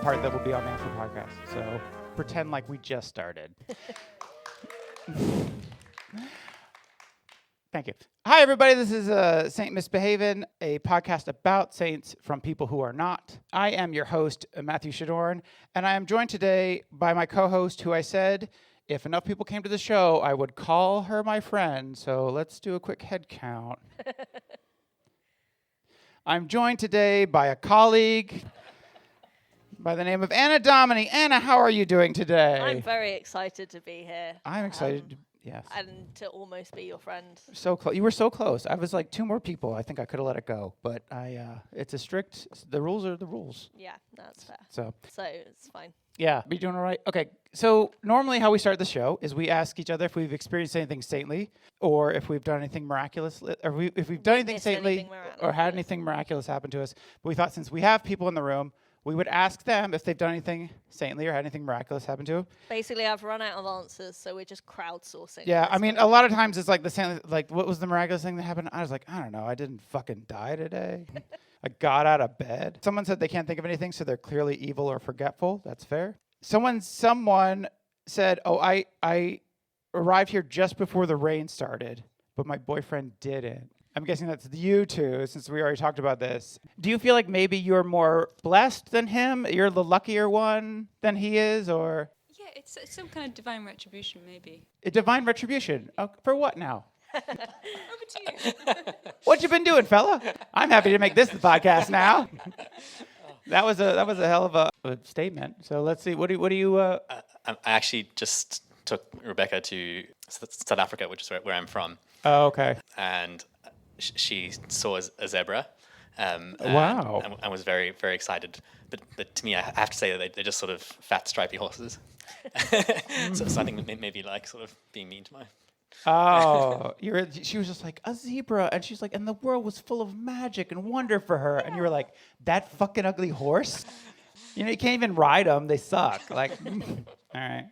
part that will be on the actual podcast. So pretend like we just started. Thank you. Hi, everybody. This is Saint Misbehavin', a podcast about saints from people who are not. I am your host, Matthew Shadorn, and I am joined today by my co-host, who I said, if enough people came to the show, I would call her my friend. So let's do a quick head count. I'm joined today by a colleague by the name of Anna Domini. Anna, how are you doing today? I'm very excited to be here. I'm excited. Yes. And to almost be your friend. So close. You were so close. I was like 2 more people. I think I could have let it go, but it's a strict. The rules are the rules. Yeah, that's fair. So it's fine. Yeah, be doing all right. Okay. So normally, how we start the show is we ask each other if we've experienced anything saintly, or if we've done anything miraculous, or if we've done anything saintly, or had anything miraculous happen to us. But we thought since we have people in the room, we would ask them if they've done anything saintly or had anything miraculous happen to them. Basically, I've run out of answers, so we're just crowdsourcing. Yeah, I mean, a lot of times it's like the saintly, like, what was the miraculous thing that happened? I was like, I don't know. I didn't fucking die today. I got out of bed. Someone said they can't think of anything, so they're clearly evil or forgetful. That's fair. Someone said, oh, I arrived here just before the rain started, but my boyfriend didn't. I'm guessing that's you two, since we already talked about this. Do you feel like maybe you're more blessed than him? You're the luckier one than he is, or? Yeah, it's some kind of divine retribution, maybe. A divine retribution? For what now? Over to you. What you been doing, fella? I'm happy to make this the podcast now. That was a hell of a statement. So let's see. What do you? I actually just took Rebecca to South Africa, which is where I'm from. Oh, okay. And she saw a zebra. Wow. And was very, very excited. But to me, I have to say that they're just sort of fat, stripy horses. So I think maybe like sort of being mean to my. Oh, she was just like a zebra, and she's like, and the world was full of magic and wonder for her, and you were like, that fucking ugly horse. You know, you can't even ride them; they suck. Like, all right,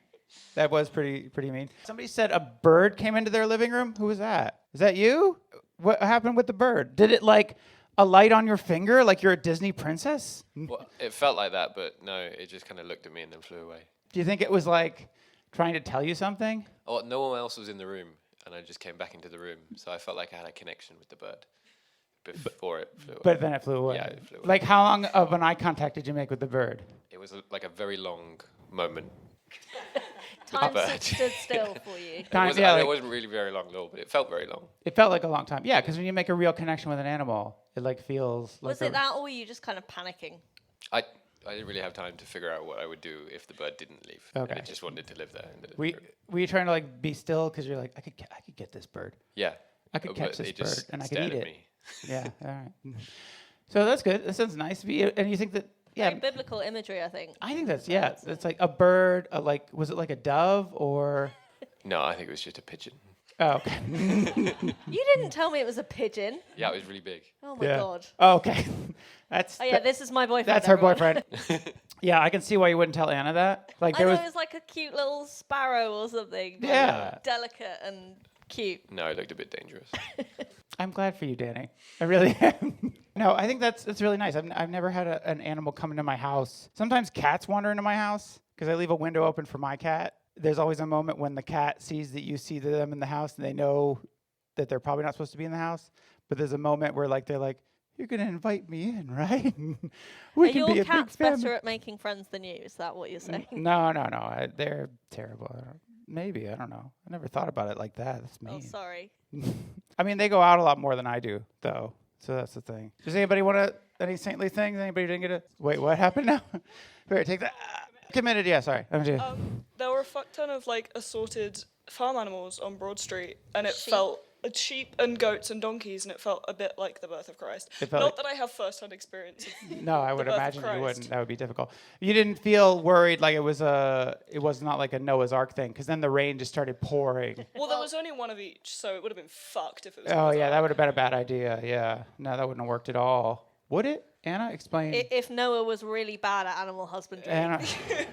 that was pretty mean. Somebody said a bird came into their living room. Who was that? Is that you? What happened with the bird? Did it like alight on your finger, like you're a Disney princess? Well, it felt like that, but no, it just kind of looked at me and then flew away. Do you think it was like trying to tell you something? Oh, no one else was in the room, and I just came back into the room, so I felt like I had a connection with the bird before it flew away. But then it flew away. Yeah, it flew away. Like, how long of an eye contact did you make with the bird? It was like a very long moment. Time stood still for you. It wasn't really very long at all, but it felt very long. It felt like a long time. Yeah, because when you make a real connection with an animal, it like feels like. Was it that, or were you just kind of panicking? I didn't really have time to figure out what I would do if the bird didn't leave. Okay. And it just wanted to live there. And were you trying to like be still because you're like, I could get this bird. Yeah. I could catch this bird and I could eat it. Me. Yeah. All right. So that's good. That sounds nice. And you think that? Yeah. Very biblical imagery, I think. I think that's It's like a bird. Was it like a dove or? No, I think it was just a pigeon. Oh, okay. You didn't tell me it was a pigeon. Yeah, it was really big. Oh my god. Oh, okay. This is my boyfriend. That's everyone. her boyfriend. Yeah, I can see why you wouldn't tell Anna that. Like I thought it was like a cute little sparrow or something. Yeah. Delicate and cute. No, it looked a bit dangerous. I'm glad for you, Danny. I really am. No, I think that's really nice. I've never had an animal come into my house. Sometimes cats wander into my house because I leave a window open for my cat. There's always a moment when the cat sees that you see them in the house and they know that they're probably not supposed to be in the house. But there's a moment where they're like, you're going to invite me in, right? Are your cats better at making friends than you? Is that what you're saying? No. They're terrible. Maybe. I don't know. I never thought about it like that. That's mean. Oh, sorry. I mean, they go out a lot more than I do, though. So that's the thing. Does anybody want any saintly things? Anybody didn't get it? Wait, what happened now? Here, take that. Committed, yeah, sorry. There were a fuck ton of assorted farm animals on Broad Street, and it Sheep. felt sheep and goats and donkeys, and it felt a bit like the birth of Christ. Not that I have first-hand experience of No, I would the birth of imagine you Christ. wouldn't. That would be difficult. You didn't feel worried like it was not like a Noah's Ark thing, because then the rain just started pouring. Well, there was only one of each, so it would have been fucked if it was. Oh yeah, that would have been a bad idea. Yeah, no, that wouldn't have worked at all. Would it? Anna, explain. If Noah was really bad at animal husbandry.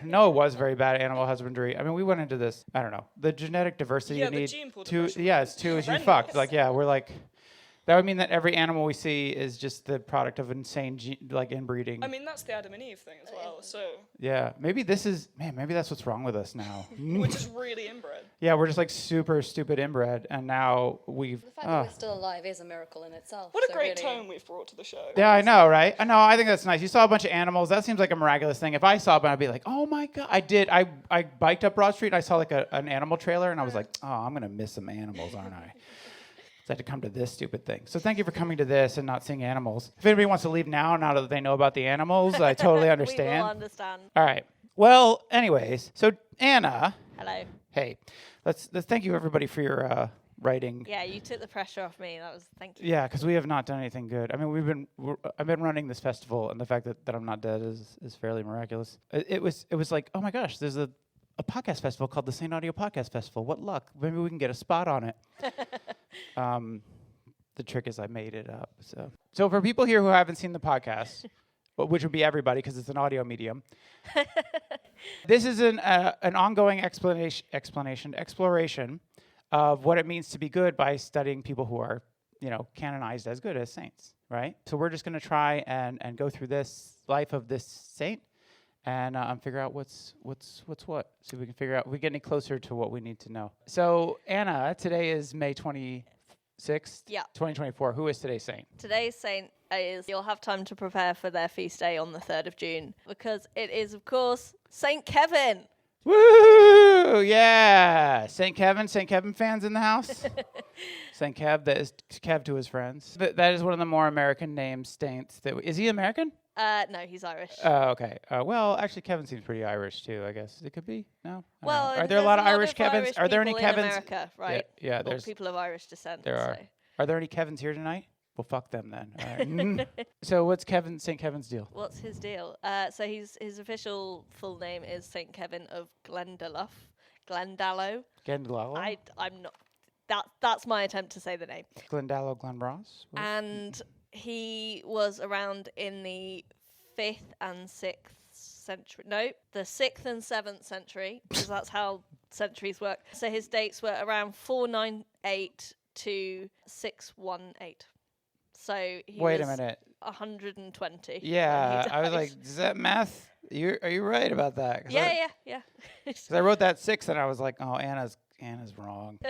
Noah was very bad at animal husbandry. I mean, we went into this, I don't know, the genetic diversity you need. Gene pool it's two as you Horrendous. fucked. Like, yeah, we're like, That would mean that every animal we see is just the product of insane inbreeding. I mean, that's the Adam and Eve thing as well. So Yeah, maybe maybe that's what's wrong with us now. we're just really inbred. Yeah, we're just like super stupid inbred, and now we've. The fact that we're still alive is a miracle in itself. What a so great really tone we've brought to the show. Yeah, I know, right? I know. I think that's nice. You saw a bunch of animals. That seems like a miraculous thing. If I saw one, I'd be like, oh my god, I did. I biked up Broad Street. And I saw like an animal trailer, and I was like, oh, I'm gonna miss some animals, aren't I? I had to come to this stupid thing. So thank you for coming to this and not seeing animals. If anybody wants to leave now that they know about the animals, I totally understand. We will understand. All right. Well, anyways, so Anna. Hello. Hey, let's thank you everybody for your writing. Yeah, you took the pressure off me. Thank you. Yeah, because we have not done anything good. I mean, I've been running this festival, and the fact that I'm not dead is fairly miraculous. It was like, oh my gosh, there's a podcast festival called the St. Audio Podcast Festival. What luck. Maybe we can get a spot on it. The trick is I made it up. So for people here who haven't seen the podcast, which would be everybody because it's an audio medium, this is an ongoing exploration of what it means to be good by studying people who are, canonized as good as saints, right? So we're just going to try and go through this life of this saint and figure out what's what. See if we can figure out if we get any closer to what we need to know. So Anna, today is May 26th, 2024. Who is today's saint? Today's saint is, you'll have time to prepare for their feast day on the 3rd of June, because it is, of course, Saint Kevin. Woo! Yeah! St. Kevin fans in the house? St. Kev, that is Kev to his friends. That is one of the more American names, saints. Is he American? No, he's Irish. Oh, okay. Well, actually, Kevin seems pretty Irish, too, I guess. It could be? No? Well, are there a lot of Irish Kevins? Irish Are there any people in Kevins? America, right? Yeah, Or there's people of Irish descent. There are. So. Are there any Kevins here tonight? Well, fuck them then. All right. So what's St. Kevin's deal? What's his deal? So his official full name is Saint Kevin of Glendalough. Glendalough? I'm not. That's my attempt to say the name. Glendalough, Glenross? And he was around in the 5th and 6th century. No, the 6th and 7th century, because that's how centuries work. So his dates were around 498 to 618. So he Wait was a minute. 120. Yeah, I was like, is that math? Are you right about that? Yeah. Because I wrote that 6 and I was like, oh, Anna's wrong.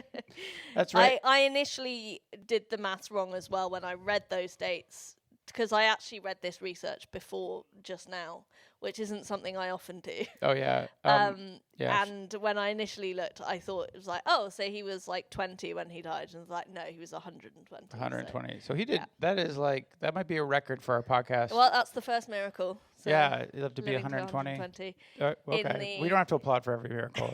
That's right. I initially did the maths wrong as well when I read those dates, because I actually read this research before just now, which isn't something I often do. Oh, yeah. Yeah. And when I initially looked, I thought it was like, oh, so he was like 20 when he died. And I was like, no, he was 120. 120. So he did. Yeah. That might be a record for our podcast. Well, that's the first miracle. So yeah, it'll have to be 120. Okay. We don't have to applaud for every miracle.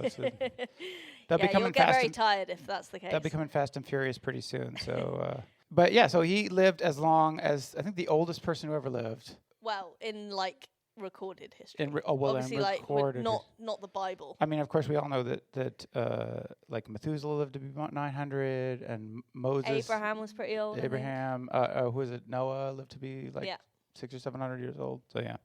You'll get very tired if that's the case. They'll be coming Fast and Furious pretty soon. So, but yeah, so he lived as long as, I think, the oldest person who ever lived. Well, in like recorded history. Obviously, like not the Bible. I mean, of course, we all know that like Methuselah lived to be about 900, and Moses. Abraham was pretty old. Abraham, who is it? Noah lived to be like 600 or 700 years old. So yeah.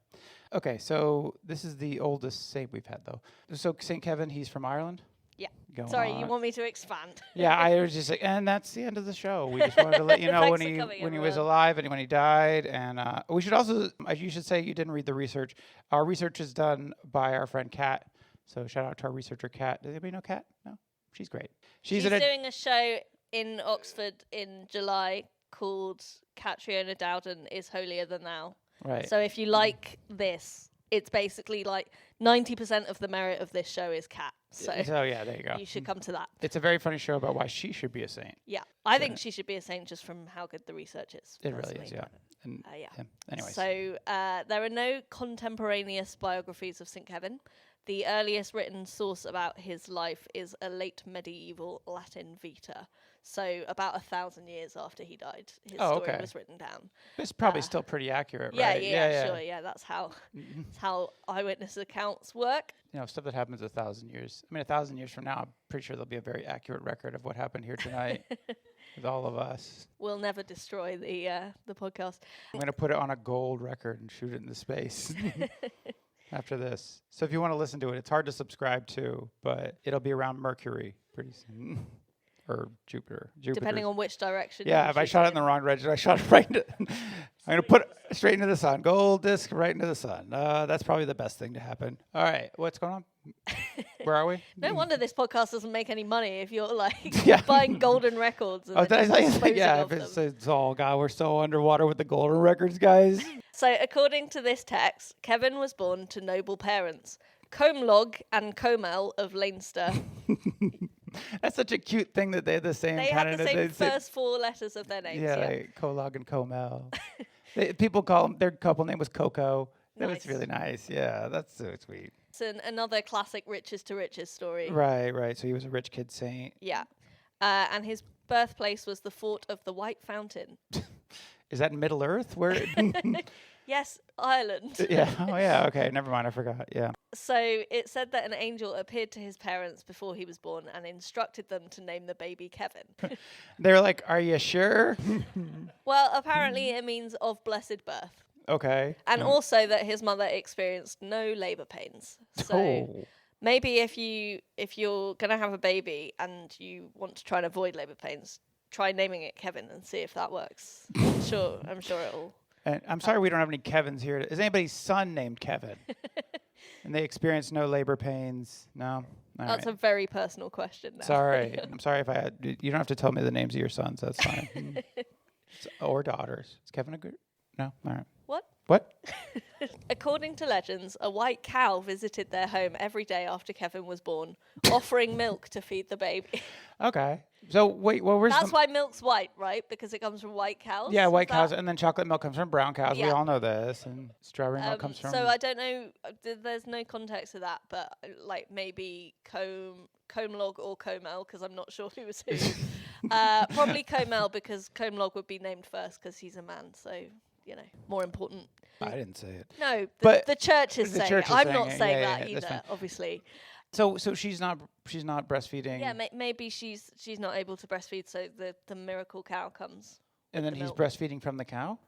Okay, so this is the oldest saint we've had, though. So Saint Kevin, he's from Ireland. Yeah. Sorry, you want me to expand? Yeah, I was just like, and that's the end of the show. We just wanted to let you know when he was alive and when he died. And we should also, you should say you didn't read the research. Our research is done by our friend Kat. So shout out to our researcher Kat. Does anybody know Kat? No, she's great. She's doing a show in Oxford in July called Catriona Dowden is Holier Than Thou. Right. So if you like this, it's basically like 90% of the merit of this show is Kat. So yeah, there you go. You should come to that. It's a very funny show about why she should be a saint. Yeah, I think she should be a saint just from how good the research is. It really is, yeah. And, Anyways. So there are no contemporaneous biographies of St. Kevin. The earliest written source about his life is a late medieval Latin Vita. So about 1,000 years after he died, his story was written down. It's probably still pretty accurate, right? Sure. Yeah, that's how eyewitness accounts work. You know, stuff that happens 1,000 years. I mean, 1,000 years from now, I'm pretty sure there'll be a very accurate record of what happened here tonight with all of us. We'll never destroy the podcast. I'm going to put it on a gold record and shoot it into space after this. So if you want to listen to it, it's hard to subscribe to, but it'll be around Mercury pretty soon. or Jupiter. Jupiter. Depending on which direction. Yeah, you if I shoot shot it it in the wrong direction, I shot it right into. I'm gonna put it straight into the sun. Gold disc right into the sun. That's probably the best thing to happen. All right, what's going on? Where are we? No wonder this podcast doesn't make any money if you're like Yeah. buying golden records. And Oh, then just disposing yeah. of If them. it's all God, we're so underwater with the golden records, guys. So, according to this text, Kevin was born to noble parents, Comlog and Comel of Leinster. That's such a cute thing that they had the same They kind had of the same first four letters of their names. Yeah, Yeah. like Colog and Comel. People call them, their couple name was Coco. That was Nice. really nice. Yeah, that's so sweet. It's another classic riches to riches story. Right. So he was a rich kid saint. Yeah. And his birthplace was the fort of the White Fountain. Is that in Middle Earth? Where? Yes, Ireland. Yeah. Oh, yeah. Okay. Never mind. I forgot. Yeah. So it said that an angel appeared to his parents before he was born and instructed them to name the baby Kevin. They're like, "Are you sure?" Well, apparently it means of blessed birth. Okay. And also that his mother experienced no labor pains. So Oh. maybe if you're gonna have a baby and you want to try and avoid labor pains, try naming it Kevin and see if that works. I'm sure it'll. And I'm sorry we don't have any Kevins here. Is anybody's son named Kevin? And they experienced no labor pains? No. All That's right. a very personal question. Now. Sorry. I'm sorry if I had. You don't have to tell me the names of your sons. That's fine. Or daughters. Is Kevin a good? No. All right. What? What? According to legends, a white cow visited their home every day after Kevin was born, offering milk to feed the baby. Okay. So wait, well, where's That's the? why milk's white, right? Because it comes from white cows. Yeah, white Is cows, that- and then chocolate milk comes from brown cows. We Yeah. all know this, and strawberry milk comes from. So I don't know. There's no context to that, but like maybe Comlog or Comel, because I'm not sure who was who. Probably Comel because Comlog would be named first because he's a man. So more important. I didn't say it. No, But the church is the saying church it. is I'm saying not it. saying Yeah, that that's either. fine. Obviously. So she's not breastfeeding. Yeah, maybe she's not able to breastfeed, so the miracle cow comes. And then the he's milk. breastfeeding from the cow.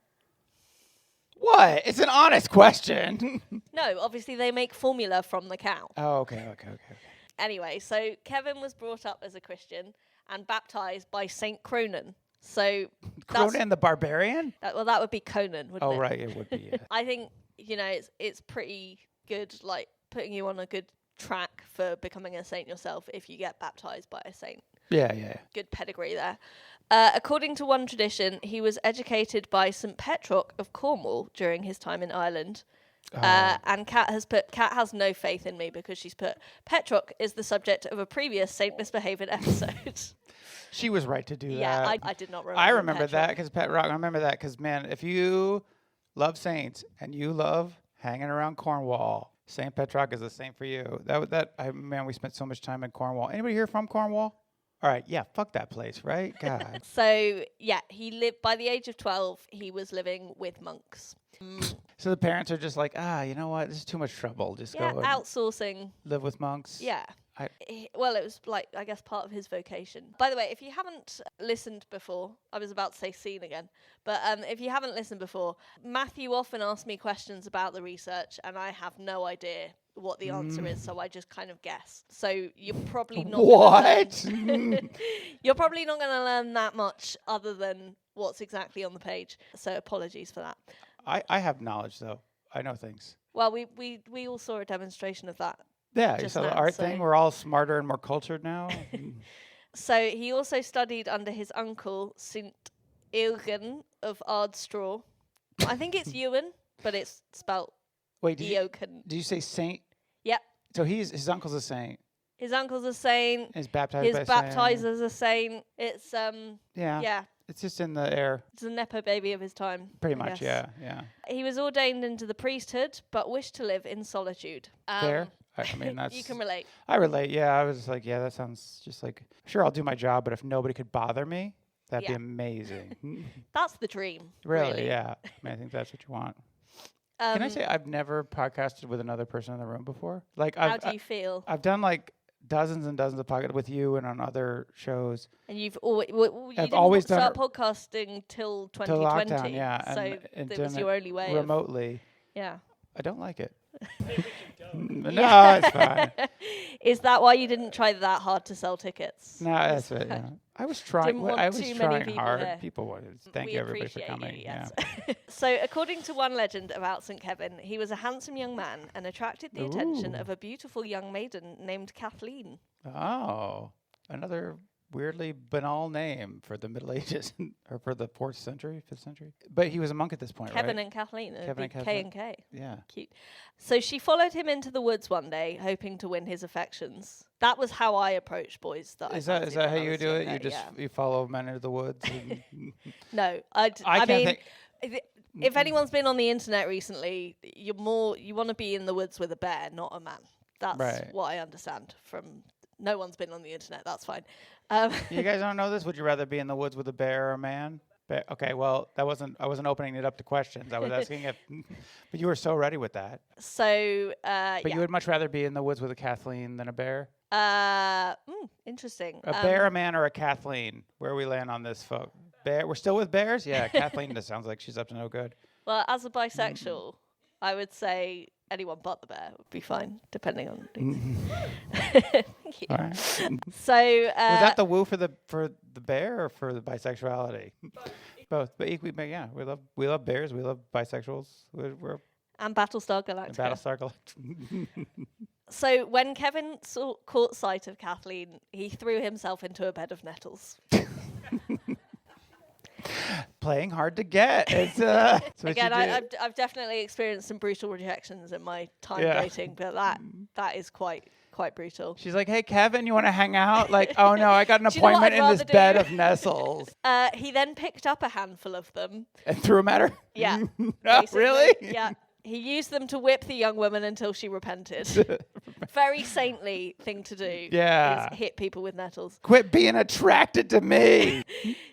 What? It's an honest question. No, obviously they make formula from the cow. Oh, okay. Anyway, so Kevin was brought up as a Christian and baptized by Saint Cronin. So that's Conan the Barbarian? that would be Conan, wouldn't Oh, it? right, it would be. Yeah. I think it's pretty good, like putting you on a good track for becoming a saint yourself if you get baptized by a saint. Yeah. Good pedigree there. According to one tradition, he was educated by St. Petroc of Cornwall during his time in Ireland. And Kat has no faith in me because she's put Petroc is the subject of a previous Saint Misbehaving episode. She was right to do Yeah, that. I did not remember. I remember Petroc. that because Pet Rock. I remember that because man, if you love saints and you love hanging around Cornwall, Saint Petroc is the same for you. Man, we spent so much time in Cornwall. Anybody here from Cornwall? All right, yeah, fuck that place, right? God. So yeah, he lived by the age of 12. He was living with monks. So the parents are just like, you know what? This is too much trouble. Just Yeah, go and outsourcing. live with monks. Yeah. I- Well, it was like, I guess, part of his vocation. By the way, if you haven't listened before, I was about to say seen again, but if you haven't listened before, Matthew often asks me questions about the research, and I have no idea what the answer is, so I just kind of guess. So you're probably not What? you're probably not going to learn that much other than what's exactly on the page. So apologies for that. I have knowledge though. I know things. Well, we all saw a demonstration of that. Yeah, you Just saw the now, art so- thing. We're all smarter and more cultured now. So he also studied under his uncle, St. Eogan of Ardstraw. I think it's Ewan, but it's spelt Wait, did Eogan. you say saint? Yep. So his uncle's a saint. His uncle's a saint. He's baptized His by a saint. baptizer's a saint. It's Yeah. It's just in the air, it's a nepo baby of his time. pretty I much. guess. Yeah. He was ordained into the priesthood, but wished to live in solitude. Fair. I mean, that's. You can relate. I relate. Yeah, I was just like, yeah, that sounds just like. Sure, I'll do my job, but if nobody could bother me, that'd be Yeah. amazing. That's the dream. Really? Yeah. I mean, I think that's what you want. Can I Um, say I've never podcasted with another person in the room before? Like, How do you feel? I've done like dozens and dozens of podcasts with you and on other shows And you've always you I've didn't always start done podcasting till till 2020. lockdown. Yeah, so and it done was your only way. remotely. Yeah. I don't like it. No, it's fine. Is that why you didn't try that hard to sell tickets? No, that's it. Yeah. I was trying. Didn't want I was too many trying people hard. here. People wanted. Thank We you everybody for appreciate coming. you, yes. Yeah. So, according to one legend about St. Kevin, he was a handsome young man and attracted the attention Ooh. of a beautiful young maiden named Kathleen. Oh, another weirdly banal name for the Middle Ages or for the 4th century, 5th century. But he was a monk at this point, Kevin right? and Kathleen. It'd Kevin be and K and K. Yeah. Cute. So she followed him into the woods one day, hoping to win his affections. That was how I approach boys. Is that how you do it? Younger, You just yeah. you follow men into the woods. And No, I I can't mean, think. if anyone's been on the internet recently, you want to be in the woods with a bear, not a man. That's Right. what I understand from. No one's been on the internet. That's fine. You guys don't know this? Would you rather be in the woods with a bear or a man? Okay, well, I wasn't opening it up to questions. I was asking if, but you were so ready with that. So, But yeah. you would much rather be in the woods with a Kathleen than a bear? Interesting. A bear, a man, or a Kathleen? Where we land on this, folks? Bear. We're still with bears? Yeah, Kathleen just sounds like she's up to no good. Well, as a bisexual, I would say anyone but the bear would be fine, depending on. Thank you. All right. So, Was that the woo for the bear or for the bisexuality? Both. But equally, yeah, we love bears. We love bisexuals. We're and Battlestar Galactica. Battlestar Galactica. So when Kevin caught sight of Kathleen, he threw himself into a bed of nettles. Playing hard to get. It's so what Again, you do. I've definitely experienced some brutal rejections in my time Yeah. dating, but that is quite brutal. She's like, "Hey, Kevin, you want to hang out?" Like, "Oh no, I got an Do you know what appointment I'd in this rather bed do? of nettles," He then picked up a handful of them. and threw them at her. Yeah. Oh, basically, really? Yeah. He used them to whip the young woman until she repented. Very saintly thing to do. Yeah. Is hit people with nettles. Quit being attracted to me.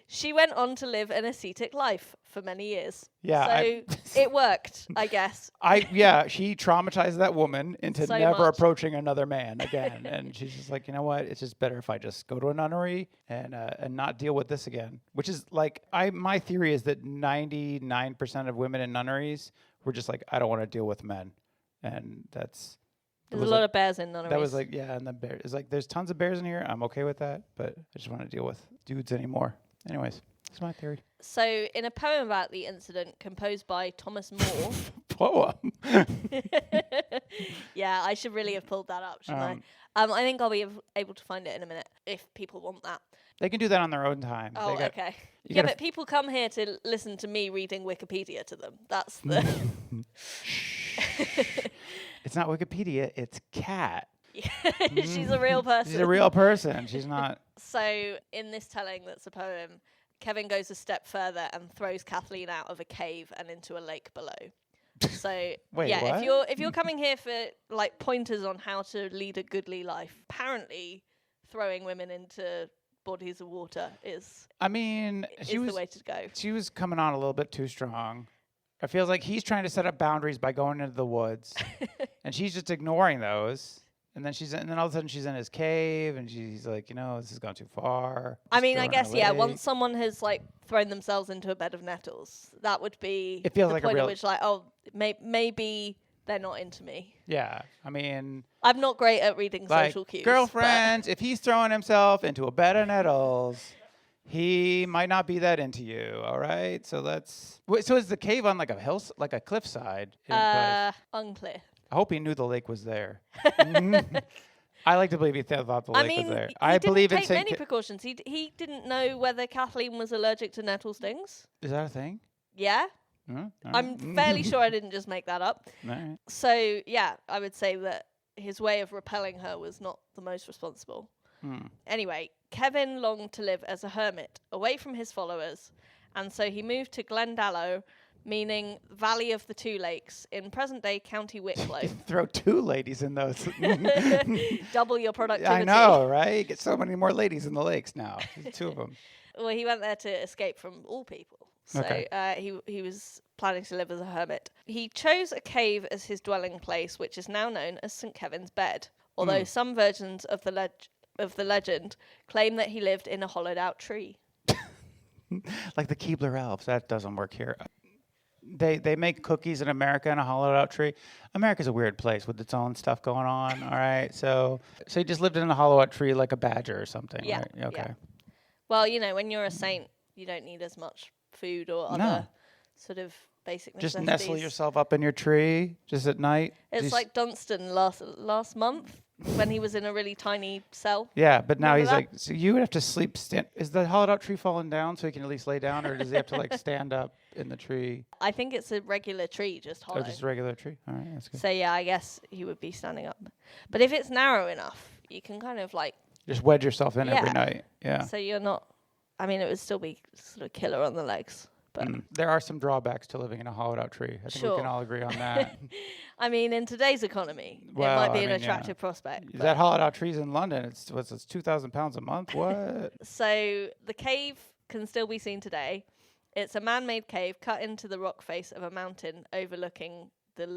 She went on to live an ascetic life for many years. Yeah, So it worked, I guess. She traumatized that woman into So never much. approaching another man again. And she's just like, you know what? It's just better if I just go to a nunnery and not deal with this again. Which is like, my theory is that 99% of women in nunneries were just like, I don't want to deal with men. And that's... There's a lot of bears in nunneries. That was like, yeah, and the bear is like, there's tons of bears in here. I'm okay with that, but I just want to deal with dudes anymore. Anyways, that's my theory. So, in a poem about the incident composed by Thomas More. Poem. Yeah, I should really have pulled that up, shouldn't I? I think I'll be able to find it in a minute if people want that. They can do that on their own time. Oh, They got- okay. you Yeah, gotta but people come here to listen to me reading Wikipedia to them. That's the. It's not Wikipedia. It's Cat. She's a real person. She's a real person. She's not. So, in this telling that's a poem, Kevin goes a step further and throws Kathleen out of a cave and into a lake below. So, Wait, yeah, what? if you're coming here for like pointers on how to lead a goodly life, apparently throwing women into bodies of water is I mean, the way to go. she was coming on a little bit too strong. It feels like he's trying to set up boundaries by going into the woods, and she's just ignoring those. And then all of a sudden she's in his cave, and she's like, this has gone too far. I Just mean, throw I her guess, away. yeah, once someone has like thrown themselves into a bed of nettles, that would be It feels the like a point real- at which like, oh, maybe they're not into me. Yeah, I mean, I'm not great at reading like, social cues. but- girlfriends, if he's throwing himself into a bed of nettles, he might not be that into you. All right, so so is the cave on like a hill, like a cliffside? Unclear. I hope he knew the lake was there. I like to believe he thought the lake I mean, was there. he I didn't believe in take Saint. many precautions. He didn't know whether Kathleen was allergic to nettle stings. Is that a thing? Yeah, All I'm right. fairly sure I didn't just make that up. All right. So yeah, I would say that his way of repelling her was not the most responsible. Anyway, Kevin longed to live as a hermit, away from his followers, and so he moved to Glendalough, meaning Valley of the Two Lakes, in present-day County Wicklow. Throw two ladies in those. Double your productivity. I know, right? Get so many more ladies in the lakes now. There's two of them. Well, he went there to escape from all people. So Okay. he was planning to live as a hermit. He chose a cave as his dwelling place, which is now known as St. Kevin's Bed, although some versions of the legend claim that he lived in a hollowed-out tree. Like the Keebler elves. That doesn't work here. They make cookies in America in a hollowed out tree. America's a weird place with its own stuff going on. All right, so he just lived in a hollow out tree like a badger or something. Yeah, Right? Okay. yeah. Well, when you're a saint, you don't need as much food or other sort of basic Just necessities. nestle yourself up in your tree just at night. It's like Dunstan last month when he was in a really tiny cell. Yeah, but now he's Remember like, so you would have to sleep. Is the hollowed out tree falling down so he can at least lay down, or does he have to like stand up in the tree? I think it's a regular tree, just hollow. Or just a regular tree? All right, that's good. So yeah, I guess he would be standing up. But if it's narrow enough, you can kind of like. Just wedge yourself in every Yeah. night. Yeah. So you're not. I mean, it would still be sort of killer on the legs. But There are some drawbacks to living in a hollowed out tree. I think we Sure. can all agree on that. I mean, in today's economy, it Well, might be I an mean, yeah. attractive prospect. but- That hollowed out trees in London, it's 2,000 pounds a month. What? So the cave can still be seen today. It's a man-made cave cut into the rock face of a mountain overlooking the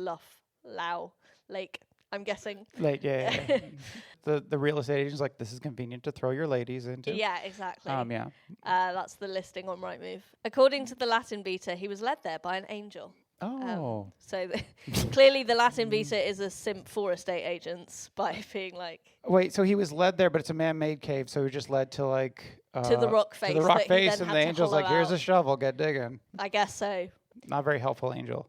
Lough Lake, I'm guessing. Like, yeah. The real estate agent's like, this is convenient to throw your ladies into. Yeah, exactly. Yeah. That's the listing on Rightmove. According to the Latin Beta, he was led there by an angel. Oh. So clearly the Latin Beta is a simp for estate agents by being like... Wait, so he was led there, but it's a man-made cave, so he was just led to like... To the rock face To the rock that he face, then and had the to angel's like, hollow here's a out. shovel, get digging. I guess so. Not very helpful angel.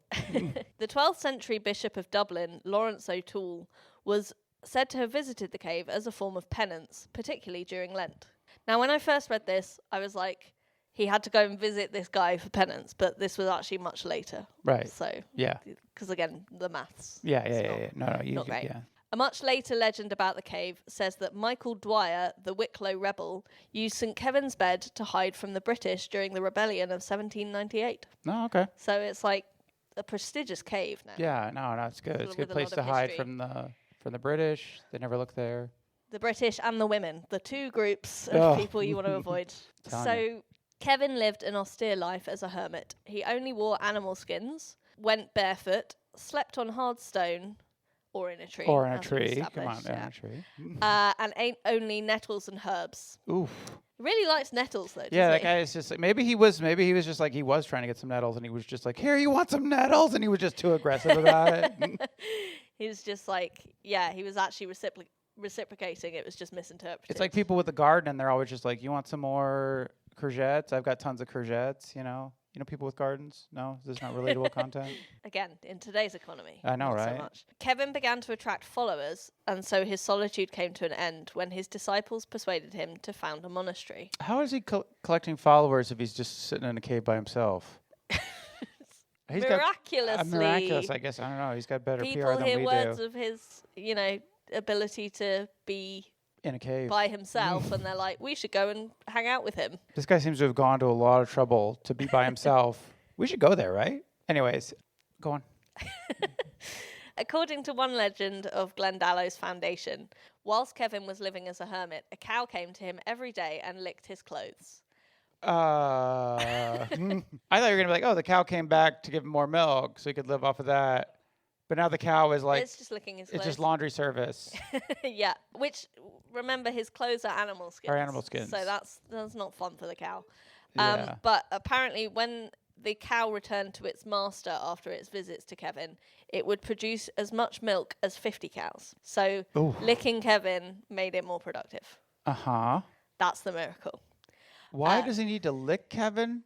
The 12th century Bishop of Dublin, Lawrence O'Toole, was said to have visited the cave as a form of penance, particularly during Lent. Now, when I first read this, I was like, he had to go and visit this guy for penance, but this was actually much later. Right. So, Yeah. because again, the maths. Yeah. It's not- No, you not great. yeah. A much later legend about the cave says that Michael Dwyer, the Wicklow rebel, used St. Kevin's bed to hide from the British during the rebellion of 1798. No, okay. So it's like a prestigious cave now. Yeah, no, it's good. Sort It's a of good with a place lot to of hide history. from the British. They never look there. The British and the women, the two groups of Ugh. people you want to avoid. Telling So Kevin lived an austere life as a hermit. He only wore animal skins, went barefoot, slept on hard stone or in a tree. Or in a as we've tree. Come on, established, in yeah. a tree. And ate only nettles and herbs. Oof. He really likes nettles though. Yeah, doesn't that he? guy is just like, maybe he was just like, he was trying to get some nettles, and he was just like, here, you want some nettles? And he was just too aggressive about it. He was just like, yeah, he was actually reciprocating. It was just misinterpreted. It's like people with a garden, and they're always just like, you want some more courgettes? I've got tons of courgettes, You know people with gardens? No? Is this not relatable content? Again, in today's economy. I know, not right? So much. Kevin began to attract followers, and so his solitude came to an end when his disciples persuaded him to found a monastery. How is he collecting followers if he's just sitting in a cave by himself? He's Miraculously. miraculous, I guess. I don't know. He's got better People PR than hear we words do. of his, ability to be In a cave. by himself, and they're like, we should go and hang out with him. This guy seems to have gone to a lot of trouble to be by himself. We should go there, right? Anyways, go on. According to one legend of Glendalo's foundation, whilst Kevin was living as a hermit, a cow came to him every day and licked his clothes. I thought you were going to be like, oh, the cow came back to give him more milk so he could live off of that. But now the cow is like, It's just licking his it's clothes. just laundry service. Yeah, which, remember, his clothes are animal skins. Are animal skins. So that's not fun for the cow. Yeah. But apparently when the cow returned to its master after its visits to Kevin, it would produce as much milk as 50 cows. So Ooh. licking Kevin made it more productive. Uh-huh. That's the miracle. Why does he need to lick Kevin?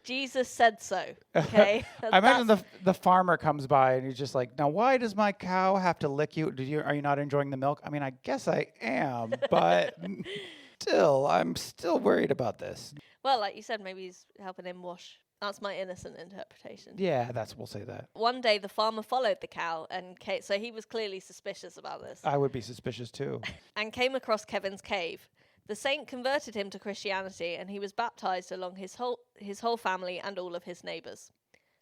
Jesus said so, okay? I imagine the farmer comes by and he's just like, now why does my cow have to lick you? Are you not enjoying the milk? I mean, I guess I am, but still, I'm still worried about this. Well, like you said, maybe he's helping him wash. That's my innocent interpretation. Yeah, we'll say that. One day, the farmer followed the cow, and so he was clearly suspicious about this, I would be suspicious too. and came across Kevin's cave. The saint converted him to Christianity, and he was baptized along his whole family and all of his neighbors.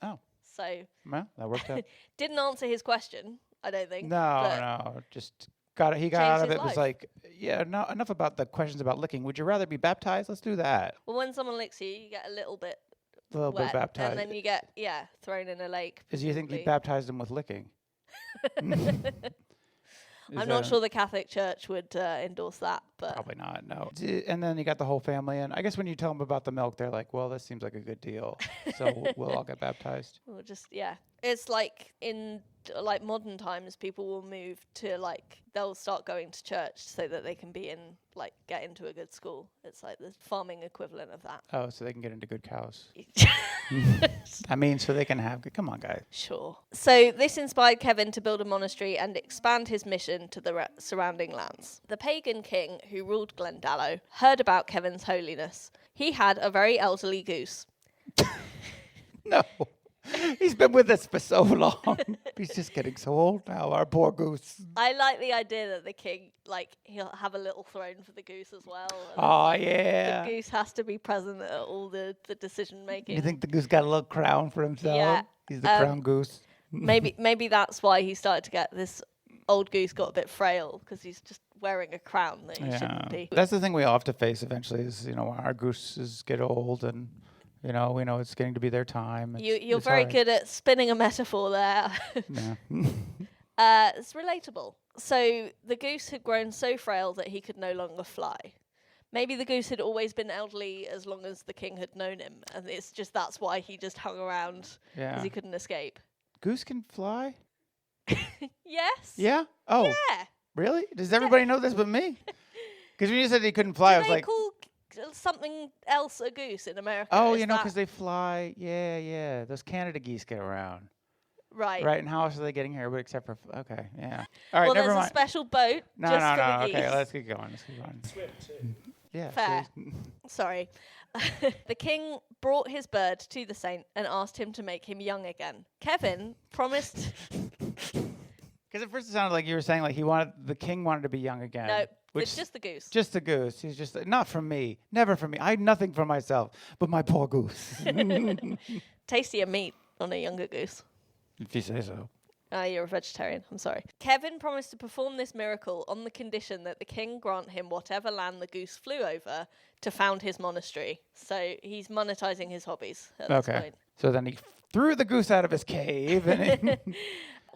Oh, So well, that worked out. didn't answer his question, I don't think. No, but no, just he got changed out of his it. Was life. like, yeah, no, enough about the questions about licking. Would you rather be baptized? Let's do that. Well, when someone licks you, you get a little bit A little wet, bit baptized. and then you get thrown in a lake. Is you think he presumably. baptized him with licking? I'm not sure the Catholic Church would endorse that but Probably not, no. And then you got the whole family in. I guess when you tell them about the milk, they're like, well, this seems like a good deal. So we'll all get baptized. we'll just, yeah. It's like in like modern times, people will move to like, they'll start going to church so that they can be in, like, get into a good school. It's like the farming equivalent of that. Oh, so they can get into good cows. I mean, so they can have good. Come on, guys. Sure. So this inspired Kevin to build a monastery and expand his mission to the surrounding lands. The pagan king who ruled Glendalough heard about Kevin's holiness. He had a very elderly goose. No. He's been with us for so long. He's just getting so old now, our poor goose. I like the idea that the king, like, he'll have a little throne for the goose as well. And Oh, yeah. the goose has to be present at all the decision making. You think the goose got a little crown for himself? Yeah. He's the crown goose. maybe that's why he started to get this old goose got a bit frail because he's just wearing a crown that he shouldn't be. That's the thing we all have to face eventually is, when our gooses get old and, we know it's getting to be their time. You're it's very all right. good at spinning a metaphor there. Yeah. It's relatable. So the goose had grown so frail that he could no longer fly. Maybe the goose had always been elderly as long as the king had known him, and it's just that's why he just hung around because Yeah. he couldn't escape. Goose can fly? Yes. Yeah? Oh, Yeah. really? Does everybody know this but me? Because when you said he couldn't fly, I Do was they like, call something else a goose in America? oh, Is because that- they fly. Yeah. Those Canada geese get around. right. Right, and how else are they getting here? But except for, okay, yeah. All right, Well, never there's a mind. special boat No, just no, for no. the geese. Okay, let's keep going. Swim too. Yeah. Fair. see? Sorry. The king brought his bird to the saint and asked him to make him young again. Kevin promised. Because at first it sounded like you were saying like the king wanted to be young again. No, which it's just the goose. just the goose. He's just not from me, never from me. I had nothing for myself, but my poor goose. Tastier meat on a younger goose. If you say so. You're a vegetarian. I'm sorry. Kevin promised to perform this miracle on the condition that the king grant him whatever land the goose flew over to found his monastery. So he's monetizing his hobbies at this Okay. point. So then he threw the goose out of his cave, and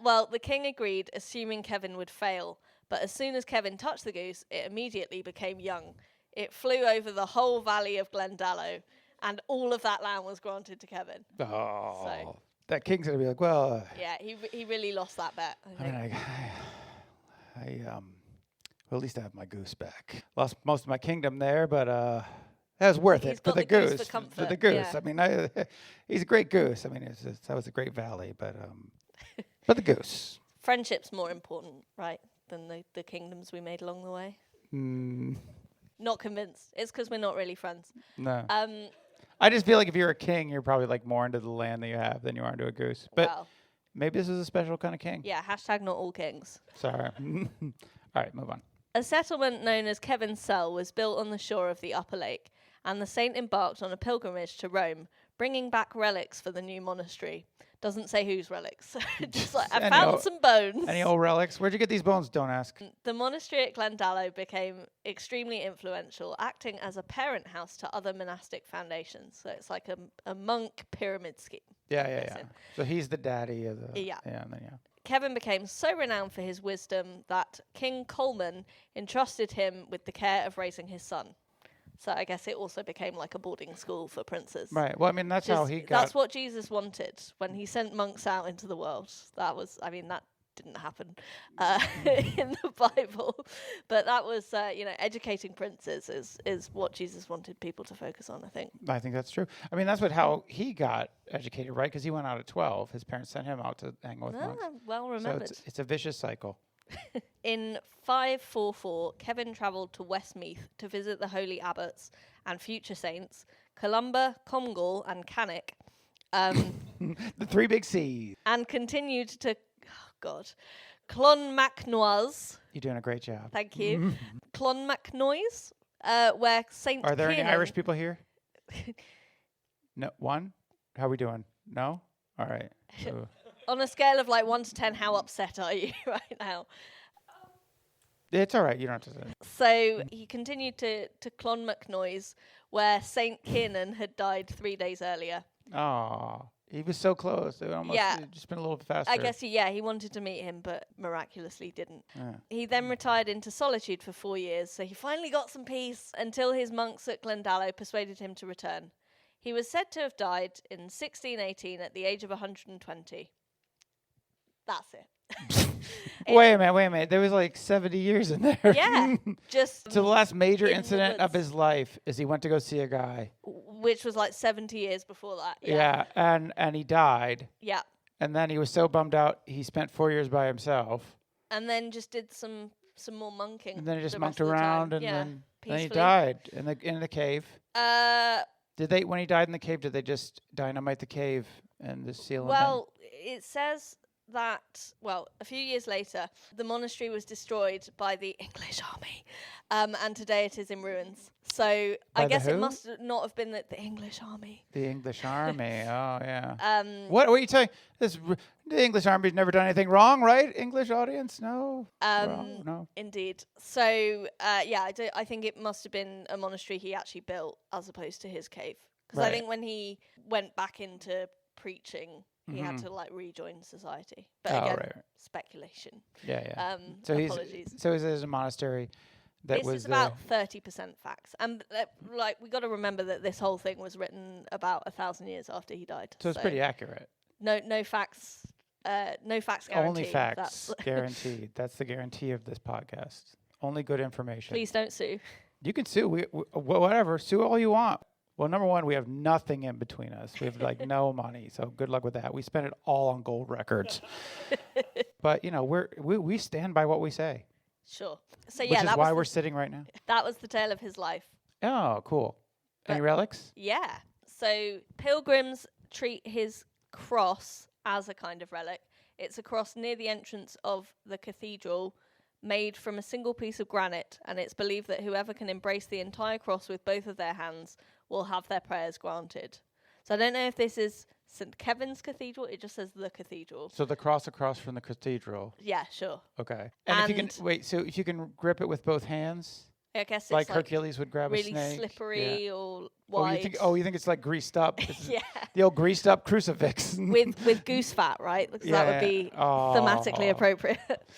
Well, the king agreed, assuming Kevin would fail. But as soon as Kevin touched the goose, it immediately became young. It flew over the whole valley of Glendalough, and all of that land was granted to Kevin. oh, that king's gonna be like, well, Yeah, he really lost that bet, I I think. mean, well, at least I have my goose back. Lost most of my kingdom there, but that was worth He's it for got the the goose for goose. comfort, the goose. yeah. I mean, he's a great goose. I mean, that was a great valley, but the goose. Friendship's more important, right, than the kingdoms we made along the way. Mm, Not convinced. It's because we're not really friends. no. Um, I just feel like if you're a king, you're probably like more into the land that you have than you are into a goose. But well, maybe this is a special kind of king. yeah, hashtag not all kings. Sorry. All right, move on. A settlement known as Kevin's Cell was built on the shore of the upper lake, and the saint embarked on a pilgrimage to Rome, bringing back relics for the new monastery. Doesn't say whose relics. Just like, I Any found old- some bones. Any old relics? Where'd you get these bones? Don't ask. The monastery at Glendalough became extremely influential, acting as a parent house to other monastic foundations. So it's like a monk pyramid scheme. Yeah. Listen. So he's the daddy of the. Yeah. Yeah, and then, yeah. Kevin became so renowned for his wisdom that King Coleman entrusted him with the care of raising his son. So I guess it also became like a boarding school for princes. Right. Well, I mean, that's how Just- he got. That's what Jesus wanted when he sent monks out into the world. That didn't happen in the Bible, but that was, educating princes is what Jesus wanted people to focus on, I think. I think that's true. I mean, that's how he got educated, right? Because he went out at 12. His parents sent him out to hang with monks. Well So remembered. it's a vicious cycle. In 544, Kevin travelled to Westmeath to visit the holy abbots and future saints, Columba, Comgall, and Cannick, The three big C's. and continued to, Clonmacnoise. You're doing a great job. Thank you. Clonmacnoise, where Saint Are there any Kiernan- Irish people here? No. One? How are we doing? No? All right. So, On a scale of like 1 to 10, how upset are you right now? it's all right. You don't have to say. So he continued to Clonmacnoise, where Saint Kiernan had died 3 days earlier. Oh. He was so close. It almost Yeah. it'd just been a little faster. I guess, he wanted to meet him, but miraculously didn't. Yeah. He then retired into solitude for 4 years, so he finally got some peace until his monks at Glendalough persuaded him to return. He was said to have died in 1618 at the age of 120. That's it. Wait a minute. There was like 70 years in there. Yeah, just So the last major in the incident of woods. his life is he went to go see a guy. which was like 70 years before that. Yeah, and he died. Yeah. And then he was so bummed out, he spent 4 years by himself. And then just did some more monking. And then he just the monked rest of the time. around, and Yeah, then he peacefully. died in the cave. Uh, Did they, when he died in the cave, did they just dynamite the cave and just seal him in? well, it says that, a few years later, the monastery was destroyed by the English army, and today it is in ruins. So By I the guess it who? must not have been the English army. The English army. Oh, yeah. Um, What are you saying? The English army's never done anything wrong, right? English audience? No. Wrong? No. Indeed. So, I think it must have been a monastery he actually built as opposed to his cave. Because I Right. think when he went back into preaching, he had to rejoin society. But Oh, again, right. speculation. Yeah. Apologies. So he's a monastery that This was is about 30% facts, and we got to remember that this whole thing was written about 1,000 years after he died. So it's pretty accurate. No facts. No facts guaranteed. Only facts That's guaranteed. That's the guarantee of this podcast. Only good information. Please don't sue. You can sue. Whatever. Sue all you want. Well, number one, we have nothing in between us. We have like no money. So good luck with that. We spent it all on gold records. But we stand by what we say. Sure. So Which yeah, is that why was we're sitting right now. that was the tale of his life. Oh, cool. Any But- relics? Yeah. So pilgrims treat his cross as a kind of relic. It's a cross near the entrance of the cathedral, made from a single piece of granite, and it's believed that whoever can embrace the entire cross with both of their hands will have their prayers granted. So I don't know if this is St. Kevin's Cathedral. It just says the cathedral. So the cross across from the cathedral. Yeah, sure. Okay. And if you And- can wait, so if you can grip it with both hands, I guess it's like like Hercules would grab a really snake. slippery Yeah. or Oh, wide. you think it's like greased up? This is Yeah. The old greased up crucifix. with goose fat, right? Because that would be thematically Oh. appropriate.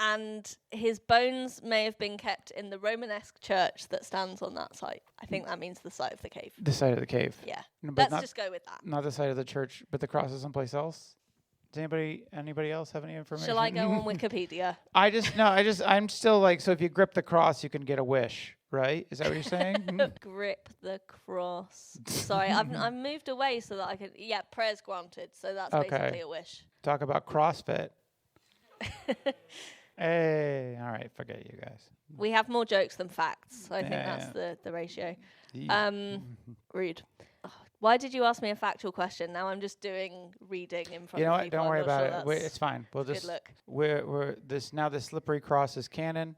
And his bones may have been kept in the Romanesque church that stands on that site. I think that means the site of the cave. The side of the cave. Yeah. No, but Let's not, just go with that. not the side of the church, but the cross is someplace else. Does anybody else have any information? Shall I go on Wikipedia? I'm still like, so if you grip the cross, you can get a wish, right? Is that what you're saying? Grip the cross. Sorry, I've moved away so that I can. Yeah, prayers granted. So that's Okay. basically a wish. Talk about CrossFit. Hey, all right, forget you guys. We have more jokes than facts. So I think Yeah, that's the ratio. Yeah. Rude. Ugh, why did you ask me a factual question? Now I'm just doing reading in front You know of what? people. Don't I'm worry not about sure it. that's It's fine. We'll good just look. we're this now. The slippery cross is canon,